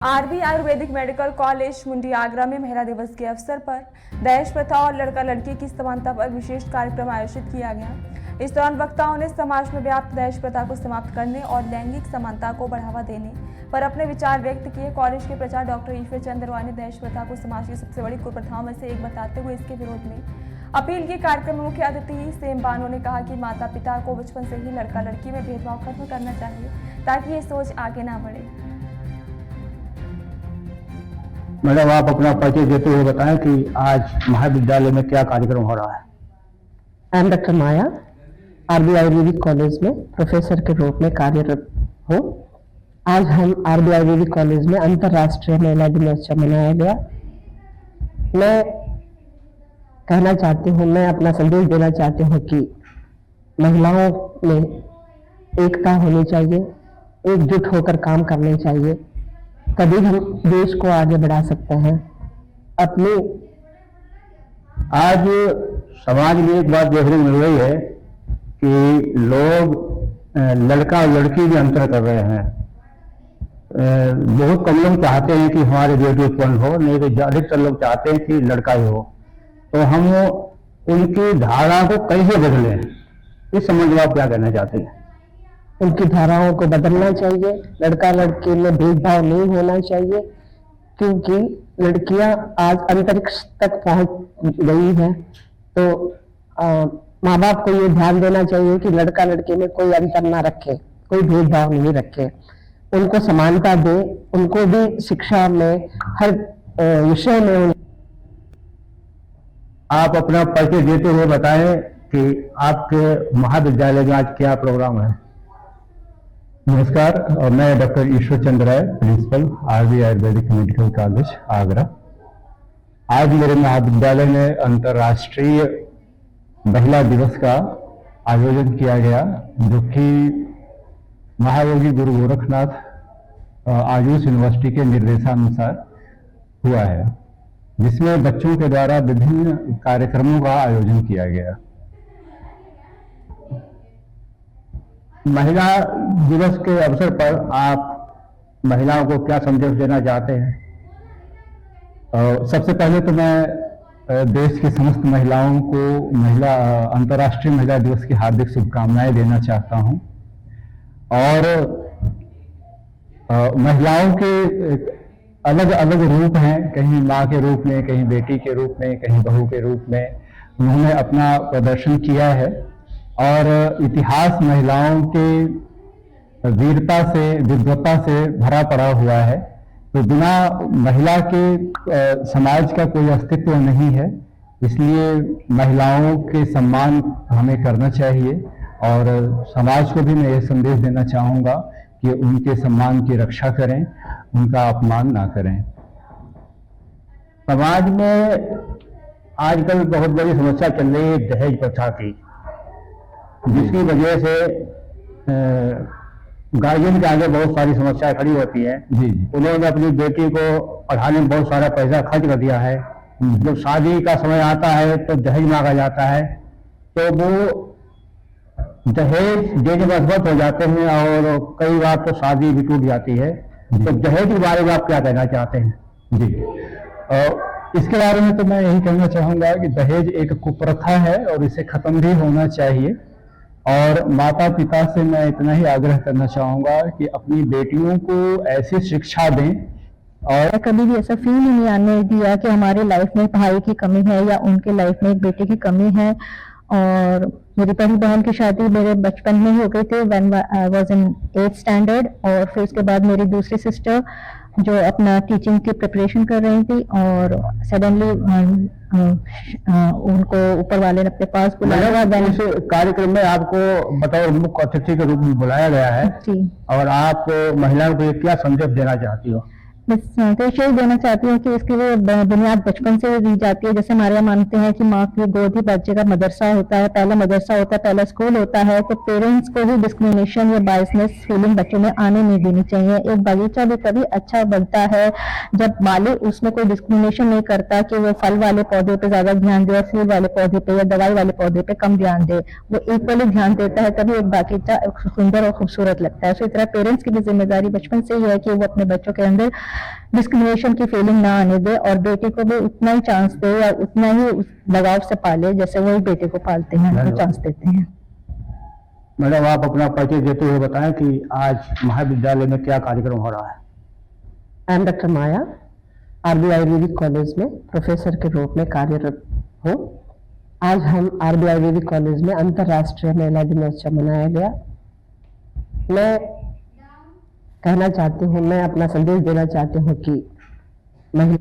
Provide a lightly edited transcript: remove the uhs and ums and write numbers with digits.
RB ayurvedic medical college मुंडी आगरा में महिला दिवस के अवसर पर दहेज प्रथा और लड़का लड़की की समानता पर विशेष कार्यक्रम आयोजित किया गया। इस दौरान वक्ताओं ने समाज में व्याप्त दहेज प्रथा को समाप्त करने और लैंगिक समानता को बढ़ावा देने पर अपने विचार व्यक्त किए। कॉलेज के प्राचार्य डॉक्टर ईश्वर चंद्र रॉय ने दहेज प्रथा को समाज की सबसे बड़ी कुप्रथाओं में से एक बताते हुए इसके विरोध में अपील की। कार्यक्रम में मुख्य अतिथि सेम बानो ने कहा कि माता पिता को बचपन से ही लड़का लड़की में भेदभाव खत्म करना चाहिए ताकि ये सोच आगे ना बढ़े। मैडम, आप अपना परिचय देते हुए बताएं कि आज महाविद्यालय में क्या कार्यक्रम हो रहा है। I am doctor Maya, RB Ayurvedic college में प्रोफेसर के रूप में कार्यरत हूँ। आज हम आरबी आयुर्वेदिक कॉलेज में अंतर्राष्ट्रीय महिला दिनोत्सव मनाया गया। मैं कहना चाहती हूँ, मैं अपना संदेश देना चाहती हूँ कि महिलाओं में एकता होनी चाहिए, एकजुट होकर काम करने चाहिए, तभी हम देश को आगे बढ़ा सकते हैं। अपनी आज समाज में एक बात देखने को मिल रही है कि लोग लड़का और लड़की में अंतर कर रहे हैं। बहुत कम लोग चाहते हैं कि हमारे बेटी उत्पन्न हो, नहीं तो अधिकतर लोग चाहते हैं कि लड़का ही हो। तो हम उनकी धारणा को कैसे बदलें, इस संबंध में आप क्या कहना चाहते हैं? उनकी धाराओं को बदलना चाहिए। लड़का लड़की में भेदभाव नहीं होना चाहिए, क्योंकि लड़कियां आज अंतरिक्ष तक पहुंच गई हैं। तो माँ बाप को ये ध्यान देना चाहिए कि लड़का लड़की में कोई अंतर ना रखे, कोई भेदभाव नहीं रखे, उनको समानता दे, उनको भी शिक्षा में हर विषय में। आप अपना परिचय देते हुए बताएं कि आपके महाविद्यालय में आज क्या प्रोग्राम है। नमस्कार, मैं doctor Ishwar Chandra Rai, principal RB ayurvedic medical college Agra. आज मेरे महाविद्यालय में अंतर्राष्ट्रीय महिला दिवस का आयोजन किया गया, जो कि महायोगी गुरु गोरखनाथ आयुष यूनिवर्सिटी के निर्देशानुसार हुआ है, जिसमें बच्चों के द्वारा विभिन्न कार्यक्रमों का आयोजन किया गया। महिला दिवस के अवसर पर आप महिलाओं को क्या संदेश देना चाहते हैं? सबसे पहले तो मैं देश की समस्त महिलाओं को अंतर्राष्ट्रीय महिला दिवस की हार्दिक शुभकामनाएं देना चाहता हूं। और महिलाओं के अलग अलग रूप हैं, कहीं माँ के रूप में, कहीं बेटी के रूप में, कहीं बहू के रूप में उन्होंने अपना प्रदर्शन किया है। और इतिहास महिलाओं के वीरता से, विद्वता से भरा पड़ा हुआ है। तो बिना महिला के समाज का कोई अस्तित्व नहीं है। इसलिए महिलाओं के सम्मान हमें करना चाहिए, और समाज को भी मैं ये संदेश देना चाहूँगा कि उनके सम्मान की रक्षा करें, उनका अपमान ना करें। समाज में आजकल बहुत बड़ी समस्या चल रही है दहेज प्रथा की, जिसकी वजह से गार्जियन के आगे बहुत सारी समस्याएं खड़ी होती हैं। जी। उन्होंने अपनी बेटी को पढ़ाने में बहुत सारा पैसा खर्च कर दिया है। जब शादी का समय आता है तो दहेज मांगा जाता है, तो वो दहेज देने में असमर्थ हो जाते हैं, और कई बार तो शादी भी टूट जाती है। तो दहेज के बारे में आप क्या कहना चाहते हैं? जी, इसके बारे में तो मैं यही कहना चाहूँगा कि दहेज एक कुप्रथा है और इसे खत्म भी होना चाहिए। और माता पिता से मैं इतना ही आग्रह करना चाहूँगा कि अपनी बेटियों को ऐसी शिक्षा दें। और कभी भी ऐसा फील ही नहीं आने दिया कि हमारी लाइफ में पढ़ाई की कमी है या उनके लाइफ में एक बेटे की कमी है। और मेरी पहली बहन की शादी मेरे बचपन में ही हो गई थी, when I was in 8th standard. और फिर उसके बाद मेरी दूसरी सिस्टर जो अपना टीचिंग की प्रिपरेशन कर रही थी, और सडनली उनको ऊपर वाले ने अपने पास बुलाया। इस कार्यक्रम में आपको बतौर मुख्य अतिथि के रूप में बुलाया गया है जी। और आप महिलाओं को क्या संदेश देना चाहती हो? संदेश यही देना चाहती हूँ कि इसकी वो बुनियाद बचपन से दी जाती है। जैसे हमारे यहाँ मानते हैं कि माँ की गोद ही बच्चे का मदरसा होता है, पहला मदरसा होता है, पहला स्कूल होता है। तो पेरेंट्स को भी डिस्क्रिमिनेशन या बायसनेस फीलिंग बच्चों में आने नहीं देनी चाहिए। एक बगीचा भी कभी अच्छा बनता है जब माली उसमें कोई डिस्क्रिमिनेशन नहीं करता कि वो फल वाले पौधे पे ज्यादा ध्यान दे और फूल वाले पौधे पे या दवाई वाले पौधे पे कम ध्यान दे। वो इक्वली ध्यान देता है, तभी एक बगीचा सुंदर और खूबसूरत लगता है। इसी तरह पेरेंट्स की भी जिम्मेदारी बचपन से ही है कि वो अपने बच्चों के अंदर डिस्क्रिमिनेशन की फीलिंग ना आने दे और बेटे को भी उतना ही चांस दे या उतना ही लगाव से पाले जैसे वही बेटे को पालते हैं, उनको चांस देते हैं। मैडम, आप अपना परिचय देते हुए बताएं कि आज महाविद्यालय में क्या कार्यक्रम हो रहा है। I am doctor Maya, RB Ayurvedic college में प्रोफेसर के रूप में कार्यरत हूँ। आज हम आरबी आयुर्वेदिक कॉलेज में अंतर्राष्ट्रीय महिला दिनोत्सव मनाया गया। मैं कहना चाहती हूँ, मैं अपना संदेश देना चाहती हूँ कि महिला